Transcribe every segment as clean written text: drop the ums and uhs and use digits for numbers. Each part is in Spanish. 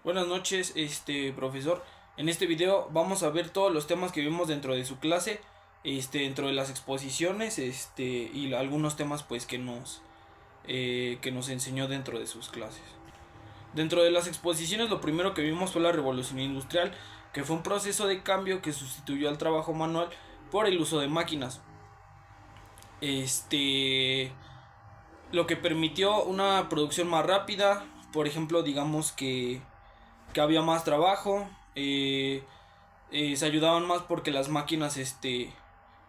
Buenas noches, profesor. En este video vamos a ver todos los temas que vimos dentro de su clase, dentro de las exposiciones, y algunos temas pues que nos enseñó dentro de sus clases. Dentro de las exposiciones lo primero que vimos fue la revolución industrial, que fue un proceso de cambio que sustituyó al trabajo manual por el uso de máquinas. Este, lo que permitió una producción más rápida, por ejemplo, digamos que había más trabajo, se ayudaban más porque las máquinas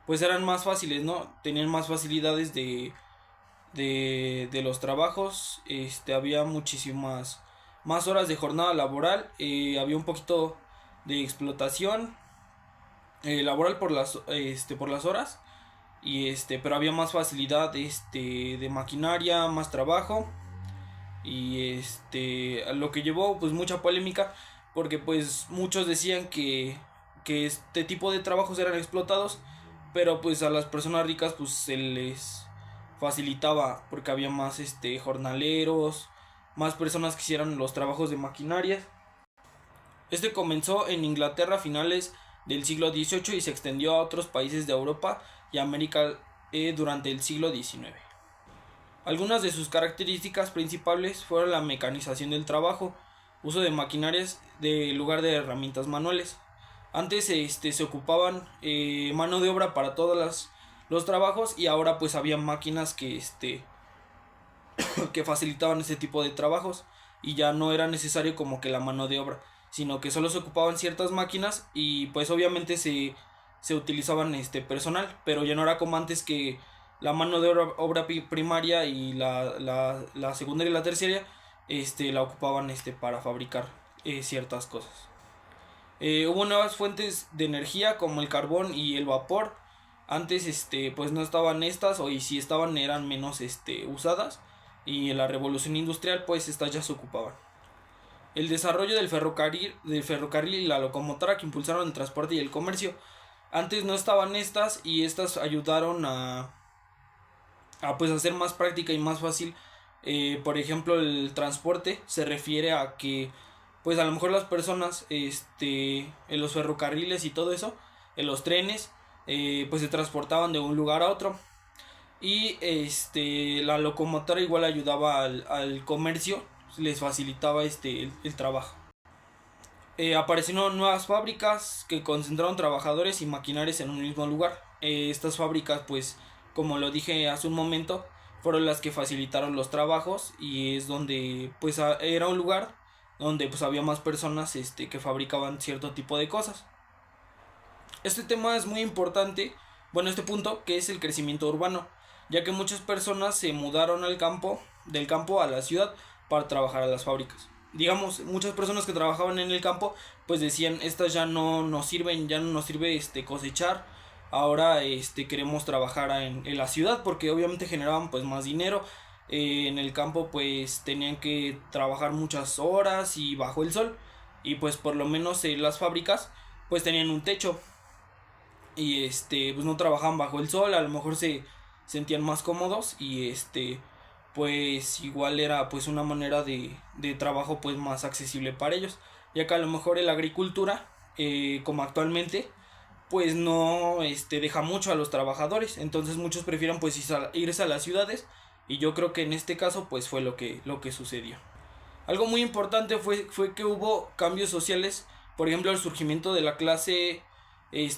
pues eran más fáciles, ¿no? Tenían más facilidades de los trabajos, había muchísimas más horas de jornada laboral, había un poquito de explotación laboral por las horas, pero había más facilidad de maquinaria, más trabajo, y lo que llevó pues mucha polémica, porque pues muchos decían que este tipo de trabajos eran explotados, pero pues a las personas ricas pues se les facilitaba porque había más jornaleros, más personas que hicieran los trabajos de maquinaria. Este comenzó en Inglaterra a finales del siglo XVIII y se extendió a otros países de Europa y América durante el siglo XIX. Algunas de sus características principales fueron la mecanización del trabajo, uso de maquinarias de lugar de herramientas manuales. Antes se ocupaban mano de obra para todos los trabajos, y ahora pues había máquinas que facilitaban ese tipo de trabajos, y ya no era necesario como que la mano de obra, sino que solo se ocupaban ciertas máquinas y pues obviamente se utilizaban personal, pero ya no era como antes, que la mano de obra primaria y la secundaria y la terciaria la ocupaban para fabricar ciertas cosas. Hubo nuevas fuentes de energía como el carbón y el vapor. Antes pues no estaban estas, o y si estaban eran menos usadas, y en la revolución industrial pues estas ya se ocupaban. El desarrollo del ferrocarril y la locomotora, que impulsaron el transporte y el comercio. Antes no estaban estas, y estas ayudaron a pues hacer más práctica y más fácil. Por ejemplo, el transporte se refiere a que pues a lo mejor las personas en los ferrocarriles y todo eso, en los trenes, pues se transportaban de un lugar a otro, y la locomotora igual ayudaba al comercio, les facilitaba el trabajo. Aparecieron nuevas fábricas que concentraron trabajadores y maquinarias en un mismo lugar. Estas fábricas, pues, como lo dije hace un momento, fueron las que facilitaron los trabajos, y es donde, pues, era un lugar donde, pues, había más personas, que fabricaban cierto tipo de cosas. Este tema es muy importante, bueno, este punto, que es el crecimiento urbano, ya que muchas personas se mudaron del campo a la ciudad para trabajar a las fábricas. Digamos, muchas personas que trabajaban en el campo pues decían: estas ya no nos sirven, ya no nos sirve cosechar, ahora queremos trabajar en la ciudad, porque obviamente generaban pues más dinero. En el campo pues tenían que trabajar muchas horas y bajo el sol, y pues por lo menos las fábricas pues tenían un techo, y pues no trabajaban bajo el sol, a lo mejor se sentían más cómodos, y pues igual era pues una manera de trabajo pues más accesible para ellos, ya que a lo mejor la agricultura, como actualmente, pues no deja mucho a los trabajadores, entonces muchos prefieren pues irse a las ciudades, y yo creo que en este caso pues fue lo que sucedió. Algo muy importante fue que hubo cambios sociales, por ejemplo el surgimiento de la clase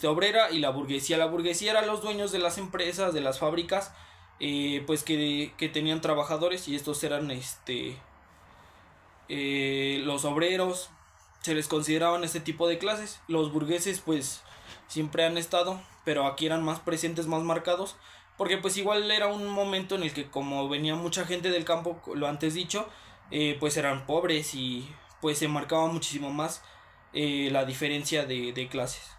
obrera y la burguesía. La burguesía eran los dueños de las empresas, de las fábricas, pues que tenían trabajadores, y estos eran los obreros. Se les consideraban este tipo de clases. Los burgueses pues siempre han estado, pero aquí eran más presentes, más marcados, porque pues igual era un momento en el que, como venía mucha gente del campo, lo antes dicho, pues eran pobres, y pues se marcaba muchísimo más la diferencia de clases.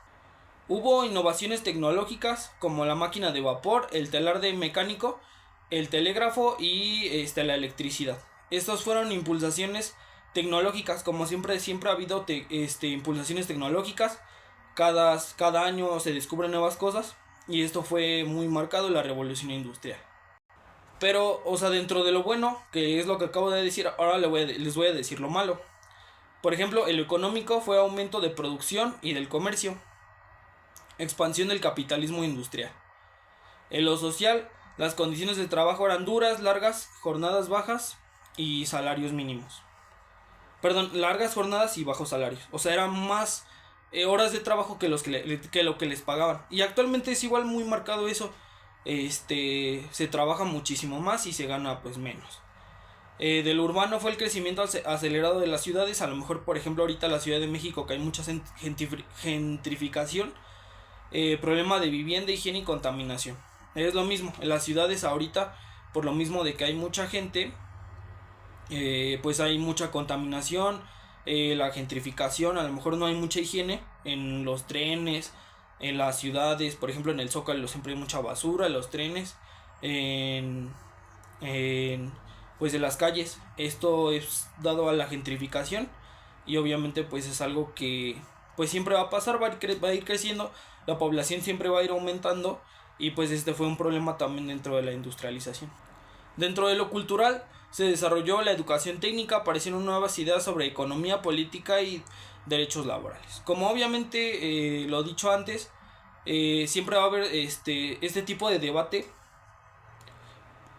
Hubo innovaciones tecnológicas como la máquina de vapor, el telar de mecánico, el telégrafo y la electricidad. Estas fueron impulsaciones tecnológicas. Como siempre ha habido impulsaciones tecnológicas. Cada año se descubren nuevas cosas, y esto fue muy marcado en la revolución industrial. Pero, o sea, dentro de lo bueno, que es lo que acabo de decir, ahora les voy a decir lo malo. Por ejemplo, en lo económico fue aumento de producción y del comercio, expansión del capitalismo industrial. En lo social, las condiciones de trabajo eran duras, largas, jornadas bajas y salarios mínimos. Perdón, largas jornadas y bajos salarios. O sea, eran más horas de trabajo que lo que les pagaban. Y actualmente es igual muy marcado eso. Se trabaja muchísimo más y se gana pues menos. Del urbano fue el crecimiento acelerado de las ciudades. A lo mejor, por ejemplo, ahorita la Ciudad de México, que hay mucha gentrificación, problema de vivienda, higiene y contaminación. Es lo mismo, en las ciudades ahorita, por lo mismo de que hay mucha gente, pues hay mucha contaminación, la gentrificación, a lo mejor no hay mucha higiene en los trenes, en las ciudades, por ejemplo en el Zócalo siempre hay mucha basura, en los trenes, en pues en las calles. Esto es dado a la gentrificación y obviamente pues es algo que pues siempre va a pasar, va a ir creciendo, la población siempre va a ir aumentando y pues este fue un problema también dentro de la industrialización. Dentro de lo cultural se desarrolló la educación técnica, aparecieron nuevas ideas sobre economía, política y derechos laborales. Como obviamente lo he dicho antes, siempre va a haber este tipo de debate.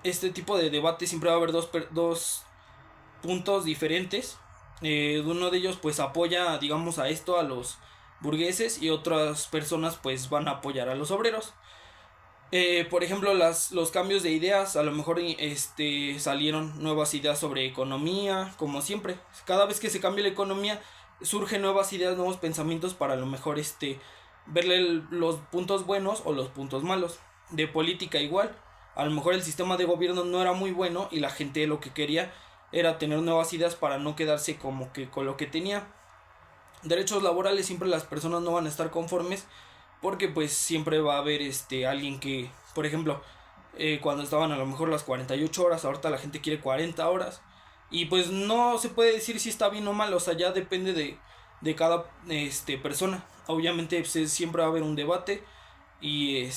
Este tipo de debate siempre va a haber dos puntos diferentes. Uno de ellos pues apoya, digamos, a esto, a los burgueses, y otras personas pues van a apoyar a los obreros. Por ejemplo, los cambios de ideas, a lo mejor salieron nuevas ideas sobre economía, como siempre. Cada vez que se cambia la economía, surgen nuevas ideas, nuevos pensamientos para a lo mejor verle los puntos buenos o los puntos malos. De política igual, a lo mejor el sistema de gobierno no era muy bueno y la gente lo que quería era tener nuevas ideas para no quedarse como que con lo que tenía. Derechos laborales, siempre las personas no van a estar conformes, porque pues siempre va a haber alguien que, por ejemplo, cuando estaban a lo mejor las 48 horas, ahorita la gente quiere 40 horas. Y pues no se puede decir si está bien o mal, o sea, ya depende de cada persona. Obviamente pues, siempre va a haber un debate y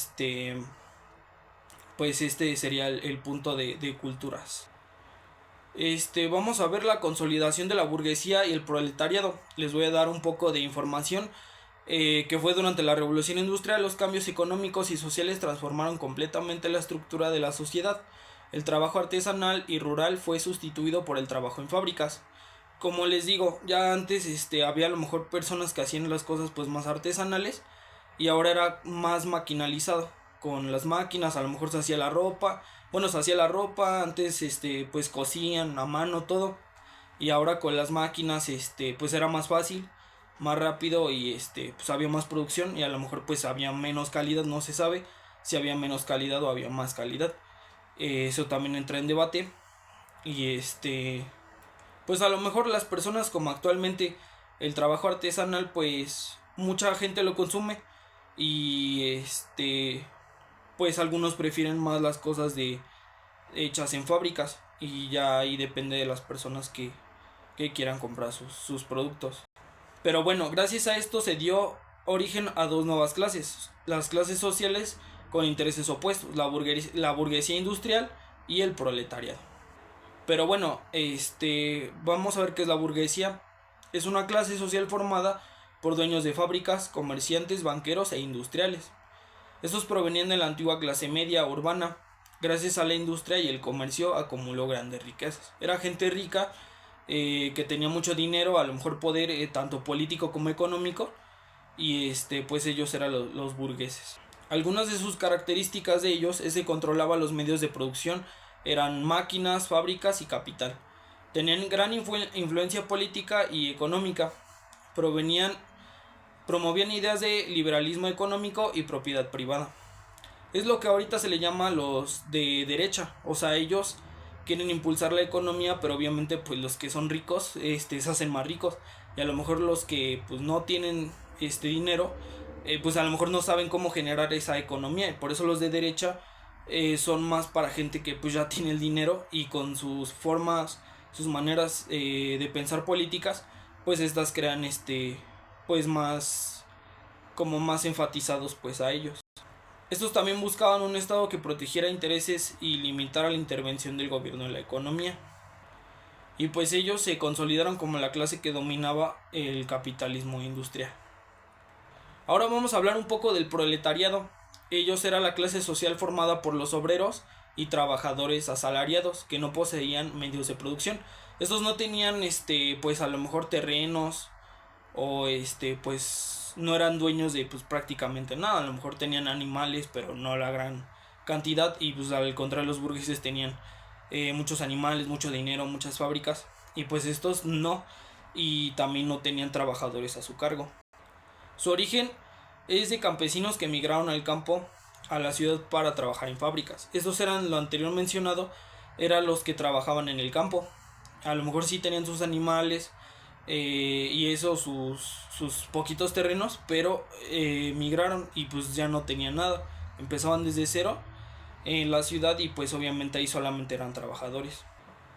pues este sería el punto de culturas. Vamos a ver la consolidación de la burguesía y el proletariado. Les voy a dar un poco de información. Que fue durante la revolución industrial. Los cambios económicos y sociales transformaron completamente la estructura de la sociedad. El trabajo artesanal y rural fue sustituido por el trabajo en fábricas. Como les digo, ya antes había a lo mejor personas que hacían las cosas pues más artesanales, y ahora era más maquinalizado. Con las máquinas a lo mejor se hacía la ropa. Bueno, se hacía la ropa antes, pues cosían a mano todo, y ahora con las máquinas pues era más fácil, más rápido, y pues había más producción, y a lo mejor pues había menos calidad. No se sabe si había menos calidad o había más calidad. Eso también entra en debate. Y pues a lo mejor las personas, como actualmente el trabajo artesanal, pues mucha gente lo consume, y pues algunos prefieren más las cosas hechas en fábricas, y ya ahí depende de las personas que quieran comprar sus productos. Pero bueno, gracias a esto se dio origen a dos nuevas clases: las clases sociales con intereses opuestos, la burguesía industrial y el proletariado. Pero bueno, vamos a ver qué es la burguesía. Es una clase social formada por dueños de fábricas, comerciantes, banqueros e industriales. Estos provenían de la antigua clase media urbana. Gracias a la industria y el comercio acumuló grandes riquezas. Era gente rica, que tenía mucho dinero, a lo mejor poder tanto político como económico, y pues ellos eran los burgueses. Algunas de sus características de ellos es que controlaba los medios de producción, eran máquinas, fábricas y capital. Tenían gran influencia política y económica. Promovían ideas de liberalismo económico y propiedad privada. Es lo que ahorita se le llama los de derecha. O sea, ellos quieren impulsar la economía, pero obviamente pues los que son ricos se hacen más ricos, y a lo mejor los que pues no tienen dinero, pues a lo mejor no saben cómo generar esa economía, y por eso los de derecha son más para gente que pues ya tiene el dinero, y con sus formas, sus maneras de pensar políticas, pues estas crean pues más, como más enfatizados pues a ellos. Estos también buscaban un estado que protegiera intereses y limitara la intervención del gobierno en la economía. y pues ellos se consolidaron como la clase que dominaba el capitalismo industrial. Ahora vamos a hablar un poco del proletariado. Ellos eran la clase social formada por los obreros y trabajadores asalariados que no poseían medios de producción. Estos no tenían pues a lo mejor terrenos o pues no eran dueños de pues prácticamente nada. A lo mejor tenían animales, pero no la gran cantidad, y pues al contrario los burgueses tenían muchos animales, mucho dinero, muchas fábricas, y pues estos no, y también no tenían trabajadores a su cargo. Su origen es de campesinos que emigraron al campo a la ciudad para trabajar en fábricas. Estos eran, lo anterior mencionado, eran los que trabajaban en el campo. A lo mejor sí tenían sus animales y eso, sus poquitos terrenos, pero migraron y pues ya no tenían nada. Empezaban desde cero en la ciudad y pues obviamente ahí solamente eran trabajadores.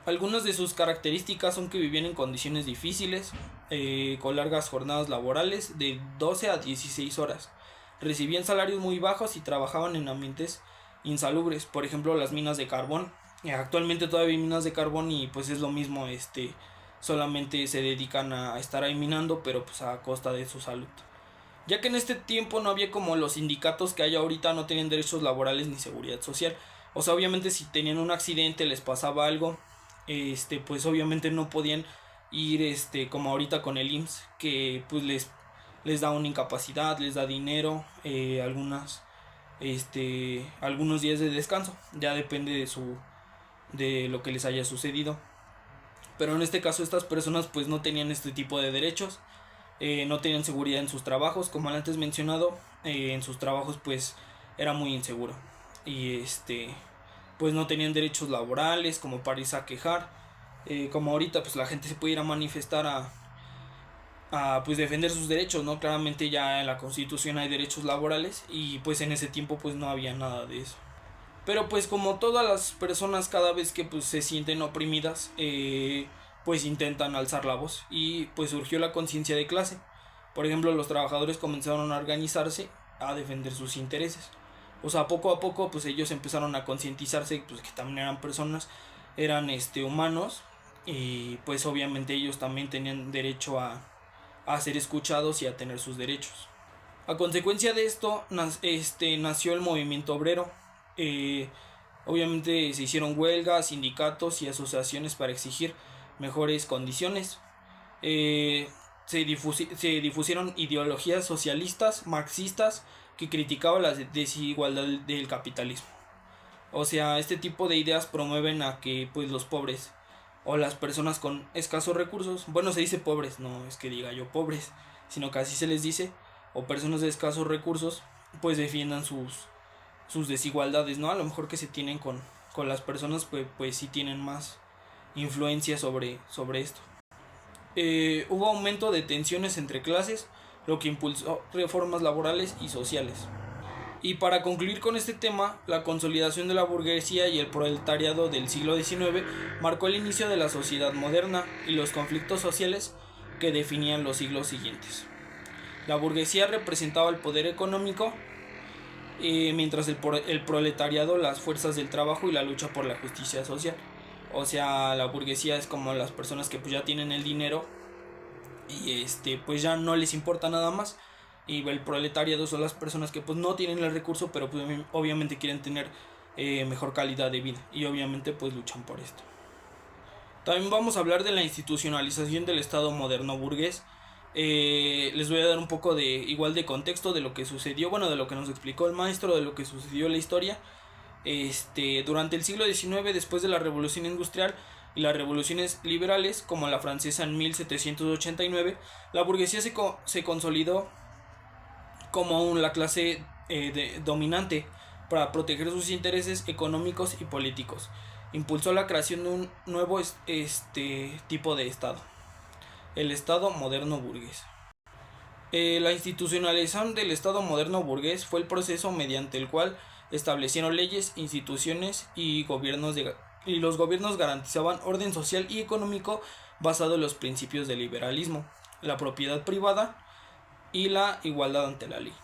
Algunas de sus características son que vivían en condiciones difíciles, con largas jornadas laborales de 12 a 16 horas. Recibían salarios muy bajos y trabajaban en ambientes insalubres, por ejemplo las minas de carbón. Actualmente todavía hay minas de carbón y pues es lo mismo, solamente se dedican a estar ahí minando, pero pues a costa de su salud. Ya que en este tiempo no había como los sindicatos que hay ahorita, no tenían derechos laborales ni seguridad social. O sea, obviamente si tenían un accidente, les pasaba algo, pues obviamente no podían ir como ahorita con el IMSS, que pues les da una incapacidad, les da dinero, algunos días de descanso, ya depende de lo que les haya sucedido. Pero en este caso estas personas pues no tenían este tipo de derechos, no tenían seguridad en sus trabajos, como antes mencionado, en sus trabajos pues era muy inseguro, y pues no tenían derechos laborales como para irse a quejar, como ahorita pues la gente se puede ir a manifestar a pues defender sus derechos, ¿no? Claramente ya en la Constitución hay derechos laborales y pues en ese tiempo pues no había nada de eso. Pero pues como todas las personas, cada vez que pues se sienten oprimidas, pues intentan alzar la voz, y pues surgió la conciencia de clase. Por ejemplo, los trabajadores comenzaron a organizarse a defender sus intereses. O sea, poco a poco pues ellos empezaron a concientizarse pues que también eran personas, eran humanos, y pues obviamente ellos también tenían derecho a ser escuchados y a tener sus derechos. A consecuencia de esto nació el movimiento obrero. Obviamente se hicieron huelgas, sindicatos y asociaciones para exigir mejores condiciones. Se difusieron ideologías socialistas, marxistas, que criticaban la desigualdad del capitalismo. O sea, este tipo de ideas promueven a que pues los pobres o las personas con escasos recursos, bueno, se dice pobres, no es que diga yo pobres, sino que así se les dice, o personas de escasos recursos, pues defiendan sus desigualdades, ¿no? A lo mejor que se tienen con las personas, pues sí tienen más influencia sobre esto. Hubo aumento de tensiones entre clases, lo que impulsó reformas laborales y sociales. Y para concluir con este tema, la consolidación de la burguesía y el proletariado del siglo XIX marcó el inicio de la sociedad moderna y los conflictos sociales que definían los siglos siguientes. La burguesía representaba el poder económico, mientras el proletariado las fuerzas del trabajo y la lucha por la justicia social. O sea, la burguesía es como las personas que pues ya tienen el dinero y pues ya no les importa nada más, y el proletariado son las personas que pues no tienen el recurso, pero pues obviamente quieren tener mejor calidad de vida, y obviamente pues luchan por esto. También vamos a hablar de la institucionalización del Estado moderno burgués. Les voy a dar un poco igual de contexto de lo que sucedió, bueno, de lo que nos explicó el maestro, de lo que sucedió en la historia. Durante el siglo XIX, después de la revolución industrial y las revoluciones liberales como la francesa en 1789, la burguesía se consolidó como la clase dominante para proteger sus intereses económicos y políticos. Impulsó la creación de un nuevo tipo de Estado, el Estado moderno burgués. La institucionalización del Estado moderno burgués fue el proceso mediante el cual establecieron leyes, instituciones y los gobiernos garantizaban orden social y económico basado en los principios del liberalismo, la propiedad privada y la igualdad ante la ley.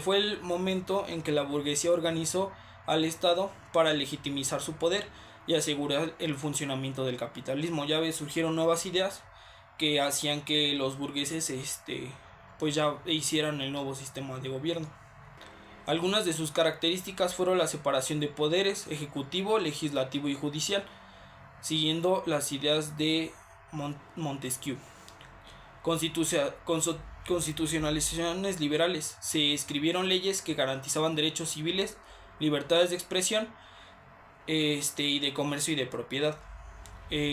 Fue el momento en que la burguesía organizó al Estado para legitimizar su poder, y asegurar el funcionamiento del capitalismo. Ya ves, surgieron nuevas ideas que hacían que los burgueses pues ya hicieran el nuevo sistema de gobierno. Algunas de sus características fueron la separación de poderes, ejecutivo, legislativo y judicial, siguiendo las ideas de Montesquieu. Constitucionalizaciones liberales. Se escribieron leyes que garantizaban derechos civiles, libertades de expresión y de comercio y de propiedad.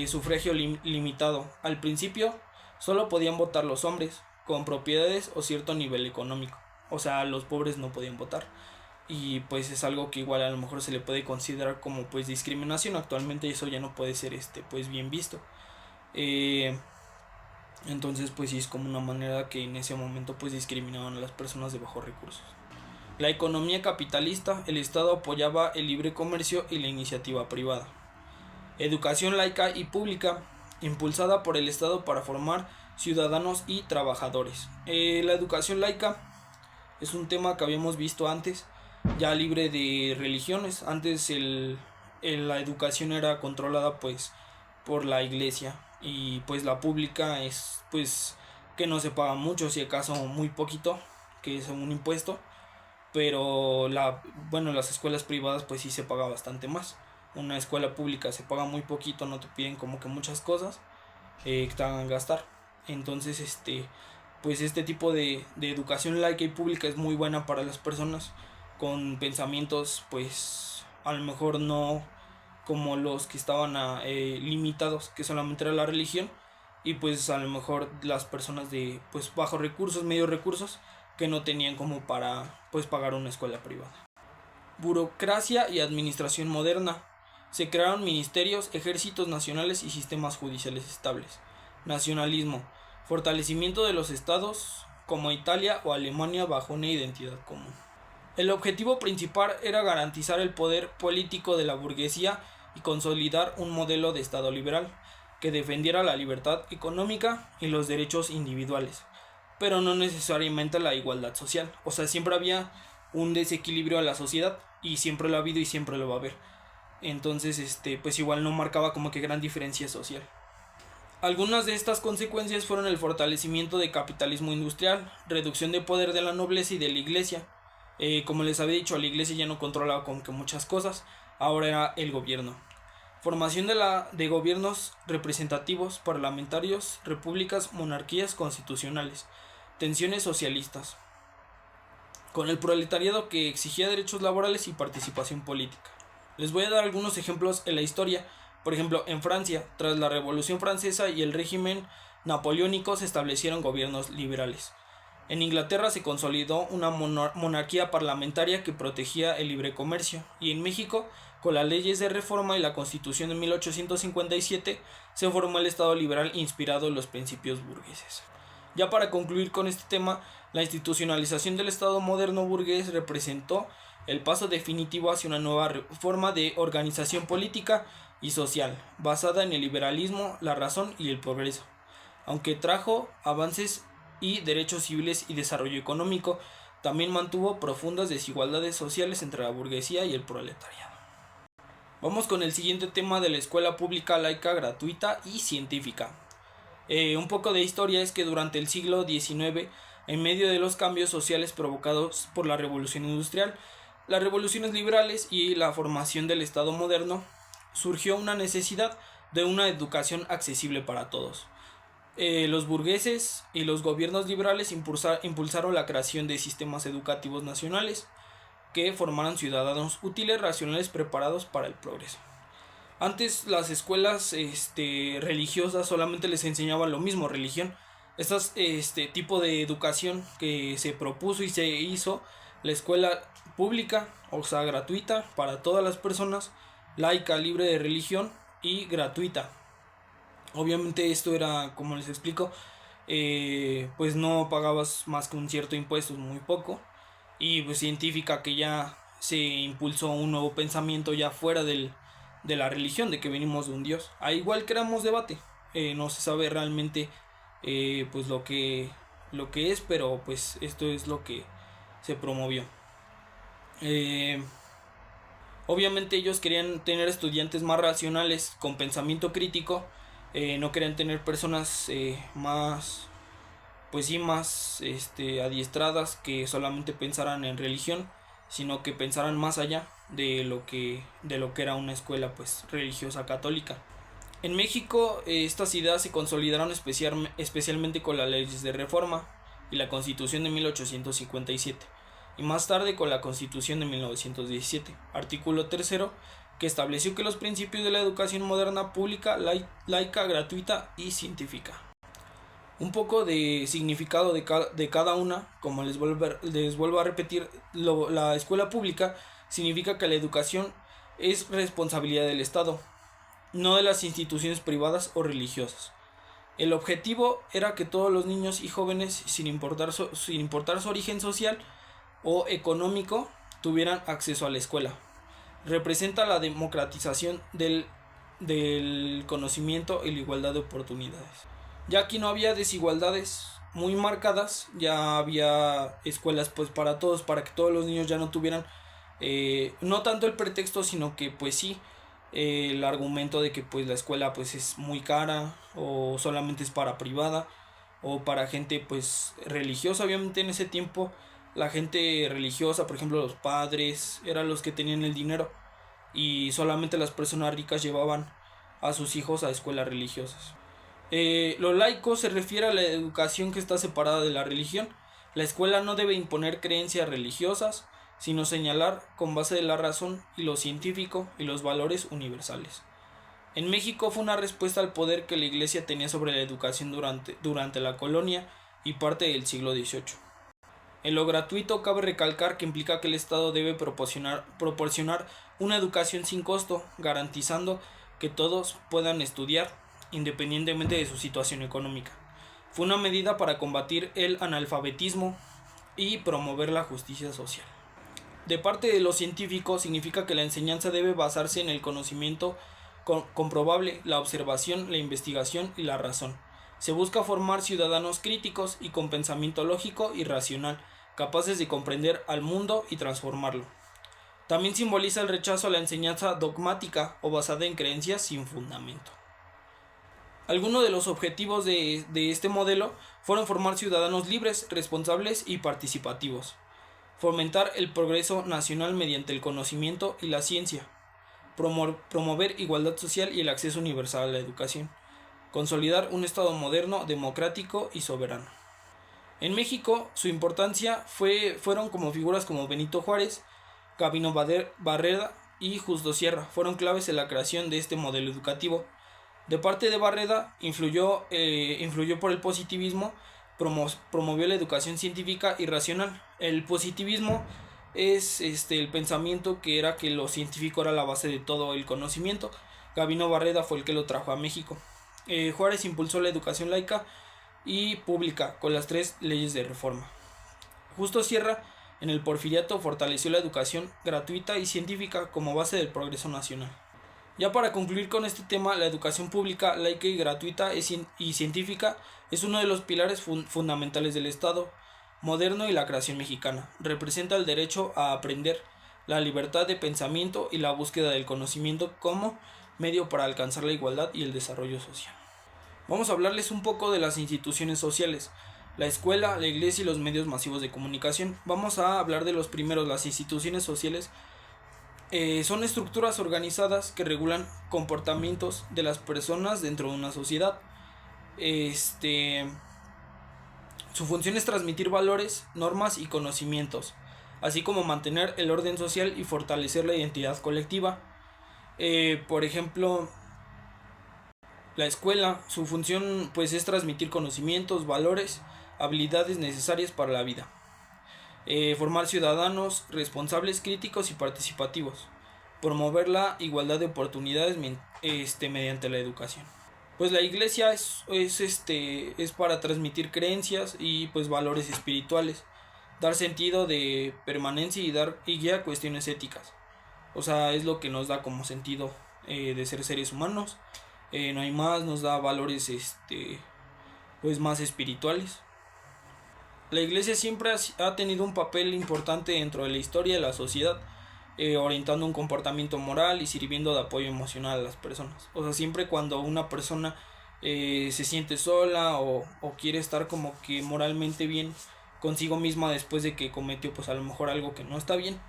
Sufragio limitado. Al principio solo podían votar los hombres con propiedades o cierto nivel económico. O sea, los pobres no podían votar. Y pues es algo que igual a lo mejor se le puede considerar como pues discriminación. Actualmente eso ya no puede ser pues bien visto. Entonces pues sí es como una manera que en ese momento pues discriminaban a las personas de bajos recursos. La economía capitalista, el Estado apoyaba el libre comercio y la iniciativa privada. Educación laica y pública, impulsada por el Estado para formar ciudadanos y trabajadores. La educación laica es un tema que habíamos visto antes, ya libre de religiones. Antes la educación era controlada pues por la iglesia, y pues la pública es pues que no se paga mucho, si acaso muy poquito, que es un impuesto, pero las escuelas privadas pues sí se paga bastante más. Una escuela pública se paga muy poquito, no te piden como que muchas cosas que te hagan gastar. Entonces pues este tipo de educación laica y pública es muy buena para las personas con pensamientos pues a lo mejor no como los que estaban limitados, que solamente era la religión, y pues a lo mejor las personas de pues bajos recursos, medios recursos, que no tenían como para pues pagar una escuela privada. Burocracia y administración moderna. Se crearon ministerios, ejércitos nacionales y sistemas judiciales estables. Nacionalismo. Fortalecimiento de los estados como Italia o Alemania bajo una identidad común. El objetivo principal era garantizar el poder político de la burguesía y consolidar un modelo de Estado liberal que defendiera la libertad económica y los derechos individuales, pero no necesariamente la igualdad social. O sea, siempre había un desequilibrio a la sociedad, y siempre lo ha habido y siempre lo va a haber. Entonces, pues igual no marcaba como que gran diferencia social. Algunas de estas consecuencias fueron el fortalecimiento del capitalismo industrial, reducción de poder de la nobleza y de la iglesia. Como les había dicho, la iglesia ya no controlaba como que muchas cosas, ahora era el gobierno. Formación de gobiernos representativos, parlamentarios, repúblicas, monarquías constitucionales. Tensiones socialistas con el proletariado que exigía derechos laborales y participación política. Les voy a dar algunos ejemplos en la historia. Por ejemplo, en Francia, tras la Revolución Francesa y el régimen napoleónico, se establecieron gobiernos liberales. En Inglaterra se consolidó una monarquía parlamentaria que protegía el libre comercio, y en México, con las leyes de reforma y la Constitución de 1857, se formó el Estado liberal inspirado en los principios burgueses. Ya para concluir con este tema, la institucionalización del Estado moderno burgués representó el paso definitivo hacia una nueva forma de organización política y social, basada en el liberalismo, la razón y el progreso. Aunque trajo avances y derechos civiles y desarrollo económico, también mantuvo profundas desigualdades sociales entre la burguesía y el proletariado. Vamos con el siguiente tema de la escuela pública laica, gratuita y científica. Un poco de historia es que durante el siglo XIX, en medio de los cambios sociales provocados por la revolución industrial, las revoluciones liberales y la formación del Estado moderno, surgió una necesidad de una educación accesible para todos. Los burgueses y los gobiernos liberales impulsaron la creación de sistemas educativos nacionales que formaran ciudadanos útiles, racionales, preparados para el progreso. Antes las escuelas religiosas solamente les enseñaban lo mismo, religión. Este tipo de educación que se propuso y se hizo, la escuela pública, o sea, gratuita para todas las personas, laica, libre de religión y gratuita. Obviamente esto era, como les explico, pues no pagabas más que un cierto impuesto, muy poco. Y pues científica, que ya se impulsó un nuevo pensamiento ya fuera de la religión, de que venimos de un Dios. Igual creamos debate, no se sabe realmente pues lo que es, pero pues esto es lo que se promovió. Obviamente ellos querían tener estudiantes más racionales, con pensamiento crítico, no querían tener personas más, pues sí, más adiestradas, que solamente pensaran en religión, sino que pensaran más allá de lo que era una escuela pues religiosa católica. En México estas ideas se consolidaron especialmente con las leyes de reforma y la Constitución de 1857 y más tarde con la Constitución de 1917, artículo tercero, que estableció que los principios de la educación moderna, pública, laica, gratuita y científica. Un poco de significado de cada una, como les vuelvo a repetir, la escuela pública significa que la educación es responsabilidad del Estado, no de las instituciones privadas o religiosas. El objetivo era que todos los niños y jóvenes, sin importar su origen social o económico, tuvieran acceso a la escuela. Representa la democratización del conocimiento y la igualdad de oportunidades. Ya aquí no había desigualdades muy marcadas, ya había escuelas pues para todos, para que todos los niños ya no tuvieran no tanto el pretexto, sino que pues sí, el argumento de que pues la escuela pues es muy cara o solamente es para privada o para gente pues religiosa. Obviamente en ese tiempo la gente religiosa, por ejemplo los padres, eran los que tenían el dinero y solamente las personas ricas llevaban a sus hijos a escuelas religiosas. Lo laico se refiere a la educación que está separada de la religión. La escuela no debe imponer creencias religiosas, sino señalar con base de la razón y lo científico y los valores universales. En México fue una respuesta al poder que la Iglesia tenía sobre la educación durante la colonia y parte del siglo XVIII. En lo gratuito cabe recalcar que implica que el Estado debe proporcionar una educación sin costo, garantizando que todos puedan estudiar independientemente de su situación económica. Fue una medida para combatir el analfabetismo y promover la justicia social. De parte de los científicos significa que la enseñanza debe basarse en el conocimiento comprobable, la observación, la investigación y la razón. Se busca formar ciudadanos críticos y con pensamiento lógico y racional, capaces de comprender al mundo y transformarlo. También simboliza el rechazo a la enseñanza dogmática o basada en creencias sin fundamento. Algunos de los objetivos de este modelo fueron formar ciudadanos libres, responsables y participativos, fomentar el progreso nacional mediante el conocimiento y la ciencia, promover igualdad social y el acceso universal a la educación, consolidar un Estado moderno, democrático y soberano. En México, su importancia fueron como figuras como Benito Juárez, Gabino Barreda y Justo Sierra, fueron claves en la creación de este modelo educativo. De parte de Barreda, influyó por el positivismo, promovió la educación científica y racional. El positivismo es el pensamiento que era que lo científico era la base de todo el conocimiento. Gabino Barreda fue el que lo trajo a México. Juárez impulsó la educación laica y pública con las 3 leyes de reforma. Justo Sierra, en el Porfiriato, fortaleció la educación gratuita y científica como base del progreso nacional. Ya para concluir con este tema, la educación pública, laica y gratuita y científica es uno de los pilares fundamentales del Estado moderno y la creación mexicana. Representa el derecho a aprender, la libertad de pensamiento y la búsqueda del conocimiento como medio para alcanzar la igualdad y el desarrollo social. Vamos a hablarles un poco de las instituciones sociales, la escuela, la iglesia y los medios masivos de comunicación. Vamos a hablar de los primeros, las instituciones sociales. Son estructuras organizadas que regulan comportamientos de las personas dentro de una sociedad. Su función es transmitir valores, normas y conocimientos, así como mantener el orden social y fortalecer la identidad colectiva. Por ejemplo, la escuela, su función pues es transmitir conocimientos, valores, habilidades necesarias para la vida. Formar ciudadanos responsables, críticos y participativos, promover la igualdad de oportunidades mediante la educación. Pues la iglesia es para transmitir creencias y pues valores espirituales, dar sentido de permanencia y guía a cuestiones éticas. O sea, es lo que nos da como sentido de ser seres humanos. No hay más, nos da valores pues más espirituales. La iglesia siempre ha tenido un papel importante dentro de la historia de la sociedad. orientando un comportamiento moral y sirviendo de apoyo emocional a las personas. O sea, siempre cuando una persona se siente sola o quiere estar como que moralmente bien consigo misma después de que cometió pues a lo mejor algo que no está bien,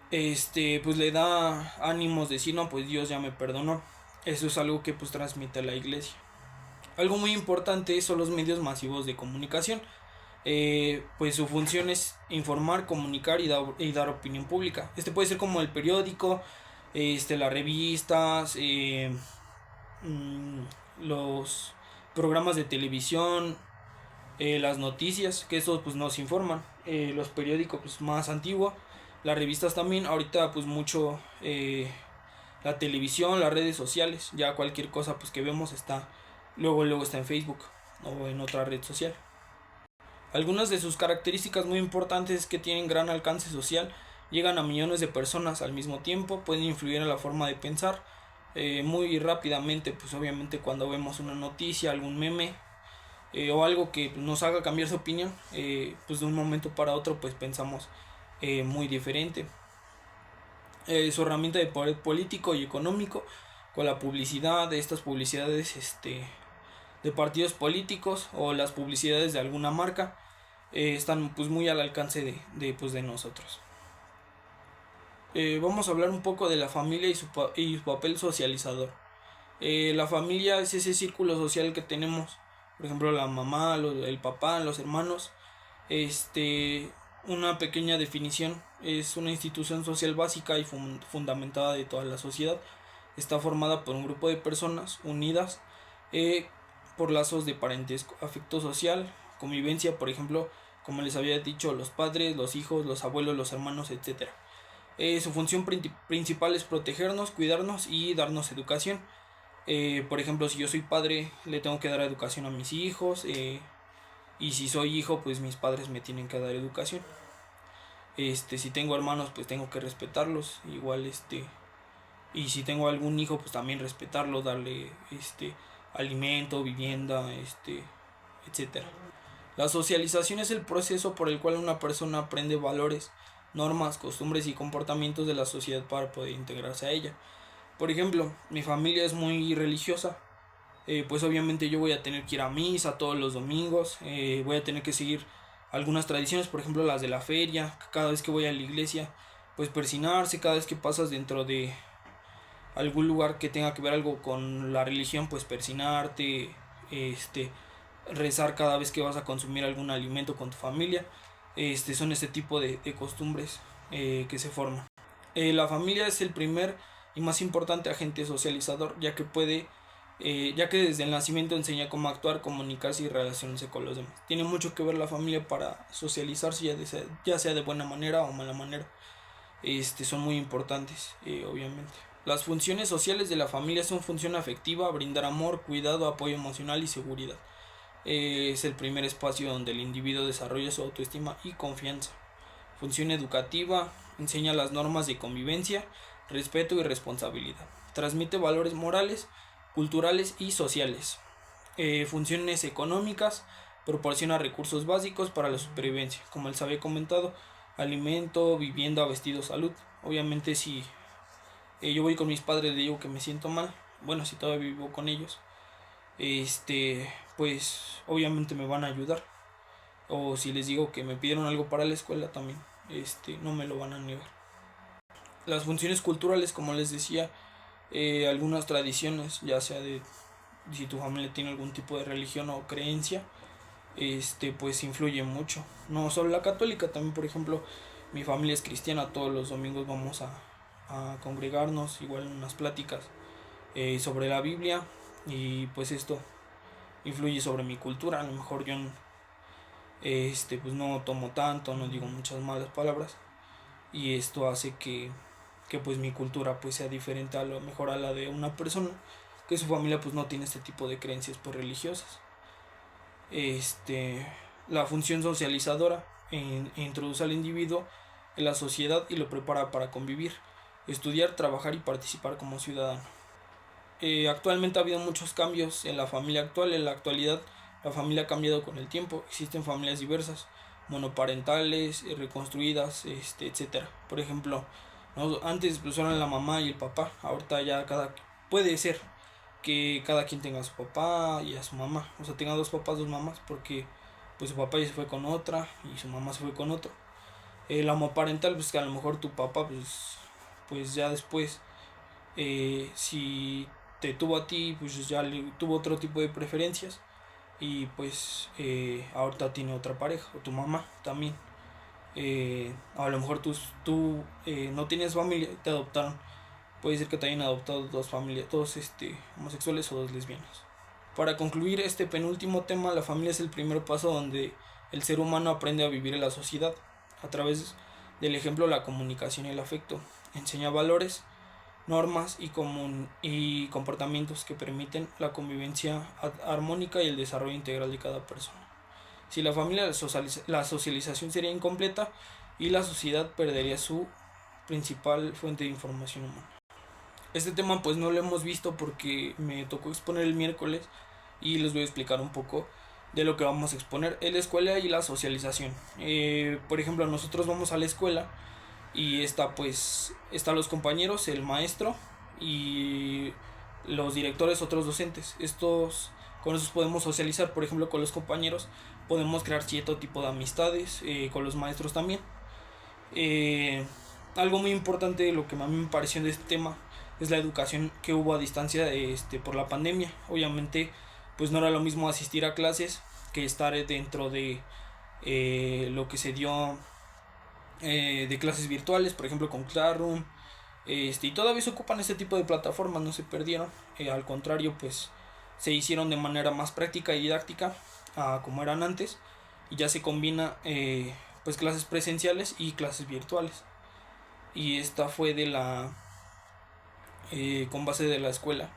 pues le da ánimos de decir, no, pues Dios ya me perdonó. Eso es algo que pues transmite la iglesia. Algo muy importante son los medios masivos de comunicación. Pues su función es informar, comunicar y dar opinión pública. Puede ser como el periódico, las revistas, los programas de televisión, las noticias, que estos pues nos informan, los periódicos pues más antiguos, las revistas también, ahorita pues mucho la televisión, las redes sociales, ya cualquier cosa pues que vemos está, luego está en Facebook o en otra red social. Algunas de sus características muy importantes es que tienen gran alcance social, llegan a millones de personas al mismo tiempo, pueden influir en la forma de pensar muy rápidamente, pues obviamente cuando vemos una noticia, algún meme o algo que nos haga cambiar su opinión, pues de un momento para otro pues pensamos muy diferente. Su herramienta de poder político y económico con la publicidad de estas publicidades de partidos políticos o las publicidades de alguna marca están pues muy al alcance de nosotros. Vamos a hablar un poco de la familia y su papel socializador. La familia es ese círculo social que tenemos, por ejemplo la mamá, el papá, los hermanos. Una pequeña definición: es una institución social básica y fundamentada de toda la sociedad. Está formada por un grupo de personas unidas por lazos de parentesco, afecto social, convivencia, por ejemplo, como les había dicho, los padres, los hijos, los abuelos, los hermanos, etc. Su función principal es protegernos, cuidarnos y darnos educación. Por ejemplo, si yo soy padre, le tengo que dar educación a mis hijos, y si soy hijo, pues mis padres me tienen que dar educación. Si tengo hermanos, pues tengo que respetarlos, igual y si tengo algún hijo, pues también respetarlo, darle alimento, vivienda, etcétera. La socialización es el proceso por el cual una persona aprende valores, normas, costumbres y comportamientos de la sociedad para poder integrarse a ella. Por ejemplo, mi familia es muy religiosa, pues obviamente yo voy a tener que ir a misa todos los domingos, voy a tener que seguir algunas tradiciones, por ejemplo las de la feria, cada vez que voy a la iglesia, pues persinarse, cada vez que pasas dentro de algún lugar que tenga que ver algo con la religión, pues persinarte, rezar cada vez que vas a consumir algún alimento con tu familia. Son este tipo de costumbres que se forman. La familia es el primer y más importante agente socializador, ya que desde el nacimiento enseña cómo actuar, comunicarse y relacionarse con los demás. Tiene mucho que ver la familia para socializarse, ya sea de buena manera o mala manera. Son muy importantes, obviamente. Las funciones sociales de la familia son función afectiva, brindar amor, cuidado, apoyo emocional y seguridad. Es el primer espacio donde el individuo desarrolla su autoestima y confianza. Función educativa: enseña las normas de convivencia, respeto y responsabilidad. Transmite valores morales, culturales y sociales. Funciones económicas: proporciona recursos básicos para la supervivencia, como les había comentado, alimento, vivienda, vestido, salud. Obviamente si yo voy con mis padres, le digo que me siento mal, bueno, si todavía vivo con ellos, pues obviamente me van a ayudar. O si les digo que me pidieron algo para la escuela también, no me lo van a negar. Las funciones culturales, como les decía, algunas tradiciones, ya sea de si tu familia tiene algún tipo de religión o creencia, pues influye mucho. No solo la católica, también por ejemplo mi familia es cristiana, todos los domingos vamos a congregarnos, igual en unas pláticas sobre la Biblia, y pues esto influye sobre mi cultura. A lo mejor yo pues no tomo tanto, no digo muchas malas palabras, y esto hace que pues mi cultura pues sea diferente a lo mejor a la de una persona que su familia pues no tiene este tipo de creencias pues religiosas. La función socializadora introduce al individuo en la sociedad y lo prepara para convivir, estudiar, trabajar y participar como ciudadano. Actualmente ha habido muchos cambios en la familia actual. En la actualidad la familia ha cambiado con el tiempo. Existen familias diversas, monoparentales, reconstruidas, etcétera. Por ejemplo, ¿no? Antes pues eran la mamá y el papá, ahorita ya puede ser que cada quien tenga a su papá y a su mamá, o sea, tenga dos papás, dos mamás, porque pues su papá ya se fue con otra y su mamá se fue con otro. El homoparental, pues que a lo mejor tu papá, pues ya después, si te tuvo a ti, pues ya le tuvo otro tipo de preferencias y pues ahorita tiene otra pareja, o tu mamá también. A lo mejor tú no tienes familia, te adoptaron. Puede ser que te hayan adoptado dos familias, dos homosexuales o dos lesbianas. Para concluir este penúltimo tema, la familia es el primer paso donde el ser humano aprende a vivir en la sociedad a través del ejemplo, la comunicación y el afecto. Enseña valores, normas y comportamientos que permiten la convivencia armónica y el desarrollo integral de cada persona. Si la familia, la socialización sería incompleta y la sociedad perdería su principal fuente de información humana. Este tema pues no lo hemos visto porque me tocó exponer el miércoles y les voy a explicar un poco de lo que vamos a exponer en la escuela y la socialización. Por ejemplo, nosotros vamos a la escuela y están los compañeros, el maestro y los directores, otros docentes. Con esos podemos socializar, por ejemplo, con los compañeros podemos crear cierto tipo de amistades, con los maestros también. Algo muy importante, lo que a mí me pareció de este tema, es la educación que hubo a distancia por la pandemia. Obviamente, pues no era lo mismo asistir a clases que estar dentro de lo que se dio de clases virtuales, por ejemplo con Classroom, y todavía se ocupan este tipo de plataformas, no se perdieron, al contrario, pues se hicieron de manera más práctica y didáctica a como eran antes, y ya se combina pues clases presenciales y clases virtuales. Y esta fue con base de la escuela,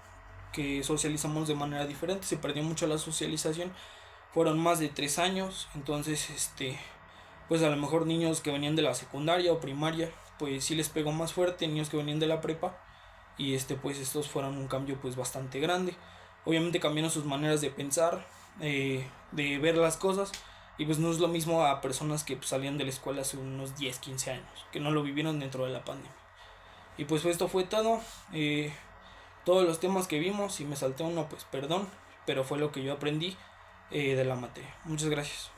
que socializamos de manera diferente, se perdió mucho la socialización, fueron más de 3 años, entonces pues a lo mejor niños que venían de la secundaria o primaria, pues sí les pegó más fuerte, niños que venían de la prepa, y pues estos fueron un cambio pues bastante grande. Obviamente cambiaron sus maneras de pensar, de ver las cosas, y pues no es lo mismo a personas que pues, salían de la escuela hace unos 10 15 años, que no lo vivieron dentro de la pandemia. Y pues esto fue todo, todos los temas que vimos, si me salté uno pues perdón, pero fue lo que yo aprendí de la materia. Muchas gracias.